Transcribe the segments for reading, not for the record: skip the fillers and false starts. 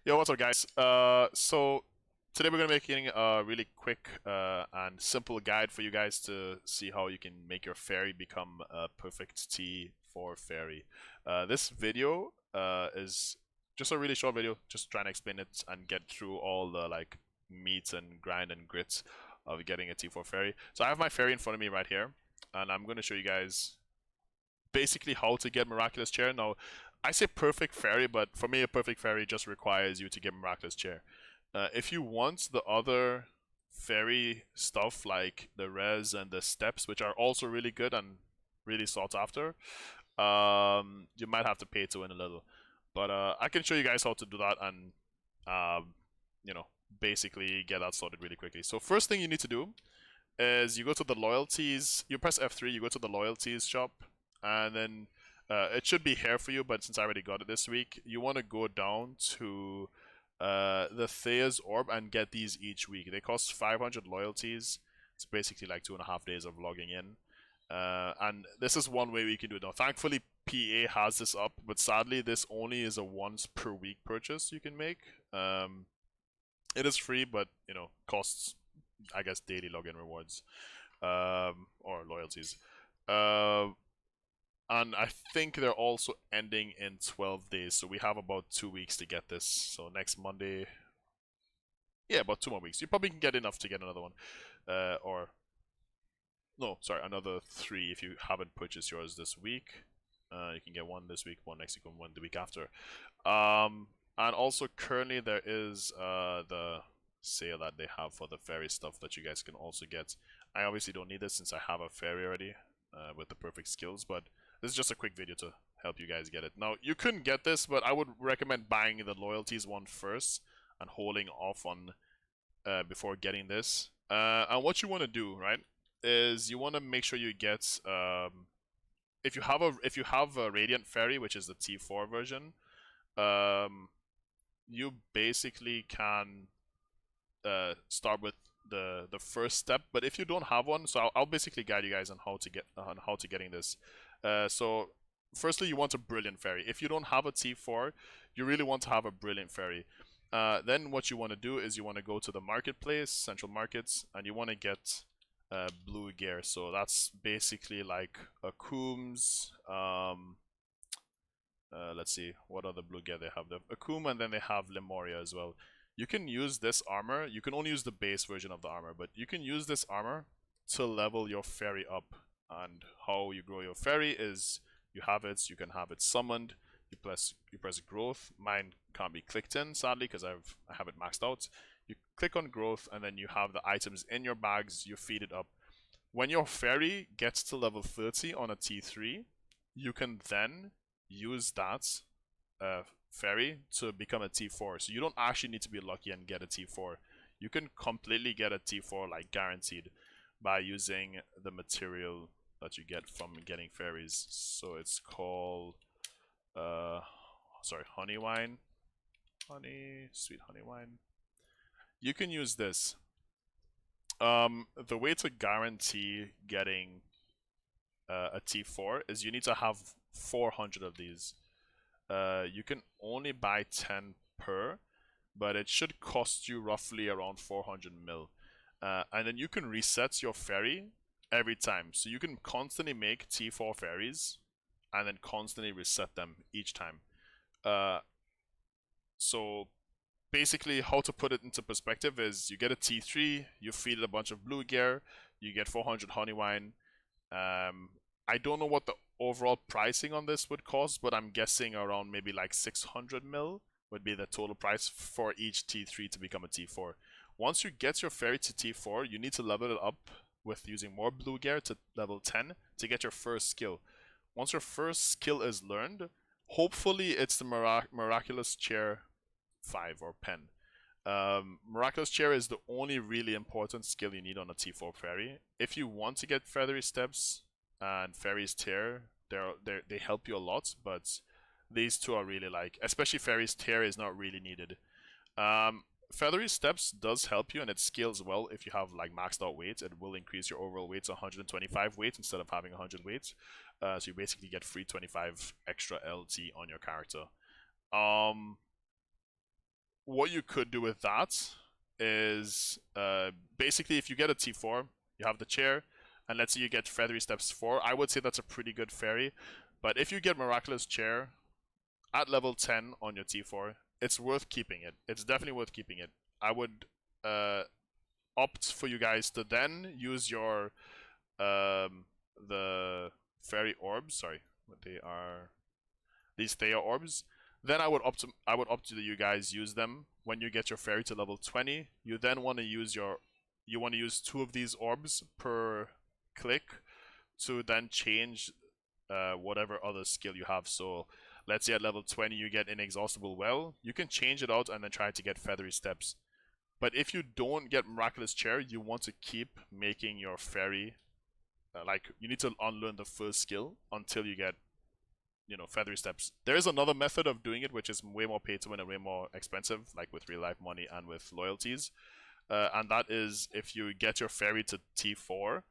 Yo, what's up, guys? So today we're gonna be making a really quick and simple guide for you guys to see how you can make your fairy become a perfect T4 fairy. This video is just a really short video, just trying to explain it and get through all the like meat and grind and grit of getting a T4 fairy. So I have my fairy in front of me right here, and I'm gonna show you guys basically how to get Miraculous Chair. Now, I say perfect fairy, but for me, a perfect fairy just requires you to get Miraculous Chair. If you want the other fairy stuff like the res and the steps, which are also really good and really sought after, you might have to pay to win a little. But I can show you guys how to do that and, um, you know, basically get that sorted really quickly. So first thing you need to do is you go to the loyalties, you press F3, you go to the loyalties shop, and then it should be here for you, but since I already got it this week, you want to go down to the Thea's Orb and get these each week. They cost 500 loyalties. It's basically like 2.5 days of logging in. And this is one way we can do it now. Thankfully, PA has this up, but sadly, this only is a once per week purchase you can make. It is free, but you know, costs, I guess, daily login rewards or loyalties. Uh, and I think they're also ending in 12 days, so we have about 2 weeks to get this. So next Monday, yeah, about 2 more weeks. You probably can get enough to get another one, or no, sorry, another 3 if you haven't purchased yours this week. You can get one this week, one next week, and one the week after. And also currently there is the sale that they have for the fairy stuff that you guys can also get. I obviously don't need this since I have a fairy already with the perfect skills, but this is just a quick video to help you guys get it. Now, you couldn't get this, but I would recommend buying the loyalties one first and holding off on before getting this. And what you want to do, right, is you want to make sure you get if you have a Radiant Fairy, which is the T4 version, you basically can start with the first step. But if you don't have one, so I'll basically guide you guys on how to getting this. So firstly, you want a Brilliant Fairy. If you don't have a T4, you really want to have a Brilliant Fairy. Then what you want to do is you want to go to the marketplace, central markets, and you want to get blue gear. So that's basically like a Coombs. Let's see what other blue gear they have. They have Akum, and then they have Lemuria as well. You can use this armor. You can only use the base version of the armor, but you can use this armor to level your fairy up. And how you grow your fairy is you can have it summoned. You press growth. Mine can't be clicked in, sadly, because I have it maxed out. You click on growth, and then you have the items in your bags. You feed it up. When your fairy gets to level 30 on a T3, you can then use that fairy to become a T4. So you don't actually need to be lucky and get a T4. You can completely get a T4 like guaranteed by using the material that you get from getting fairies. So it's called honey wine. Sweet honey wine. You can use this. The way to guarantee getting a T4 is you need to have 400 of these. You can only buy 10 per, but it should cost you roughly around 400 mil. And then you can reset your fairy every time. So you can constantly make T4 fairies and then constantly reset them each time. So basically how to put it into perspective is you get a T3, you feed it a bunch of blue gear, you get 400 honey wine. I don't know what the overall pricing on this would cost, but I'm guessing around maybe like 600 mil would be the total price for each T3 to become a T4. Once you get your fairy to T4, you need to level it up with using more blue gear to level 10 to get your first skill. Once your first skill is learned, hopefully it's the Miraculous Chair 5 or pen. Miraculous Chair is the only really important skill you need on a T4 fairy. If you want to get Feathery Steps and Fairy's Tear, they help you a lot, but these two are really like, especially Fairy's Tear is not really needed. Feathery Steps does help you and it scales well if you have like maxed out weight. It will increase your overall weight to 125 weight instead of having 100 weight. So you basically get free 25 extra LT on your character. what you could do with that is basically if you get a T4, you have the chair, and let's say you get Feathery Steps 4, I would say that's a pretty good fairy. But if you get Miraculous Chair at level 10 on your T4, it's worth keeping it. It's definitely worth keeping it. I would opt for you guys to then use your the fairy orbs. Sorry, what they are, these Thea orbs. Then I would opt to you guys use them when you get your fairy to level 20. You then want to use two of these orbs per click to then change whatever other skill you have. So let's say at level 20 you get Inexhaustible Well, you can change it out and then try to get Feathery Steps. But if you don't get Miraculous Chair, you want to keep making your fairy, like you need to unlearn the first skill until you get, you know, Feathery Steps. There is another method of doing it which is way more pay to win and way more expensive, like with real life money and with loyalties. And that is if you get your fairy to T4,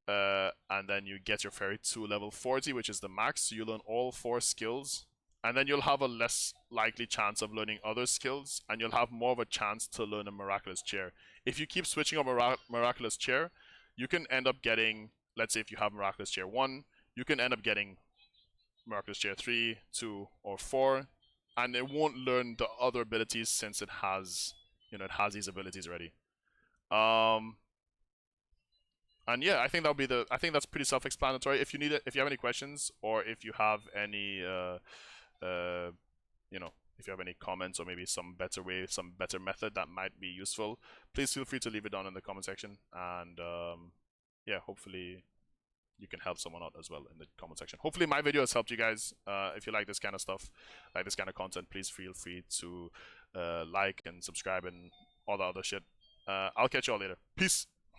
and then you get your fairy to level 40, which is the max, so you learn all 4 skills, and then you'll have a less likely chance of learning other skills, and you'll have more of a chance to learn a Miraculous Chair. If you keep switching up Miraculous Chair, you can end up getting, let's say if you have Miraculous Chair 1, you can end up getting Miraculous Chair 3, 2, or 4, and it won't learn the other abilities since it has, you know, it has these abilities already. And yeah, I think that's pretty self-explanatory. If you need it, if you have any questions, or if you have any, you know, if you have any comments or maybe some better way, some better method that might be useful, please feel free to leave it down in the comment section. And yeah, hopefully you can help someone out as well in the comment section. Hopefully my video has helped you guys. If you like this kind of stuff, like this kind of content, please feel free to like and subscribe and all the other shit. I'll catch you all later. Peace.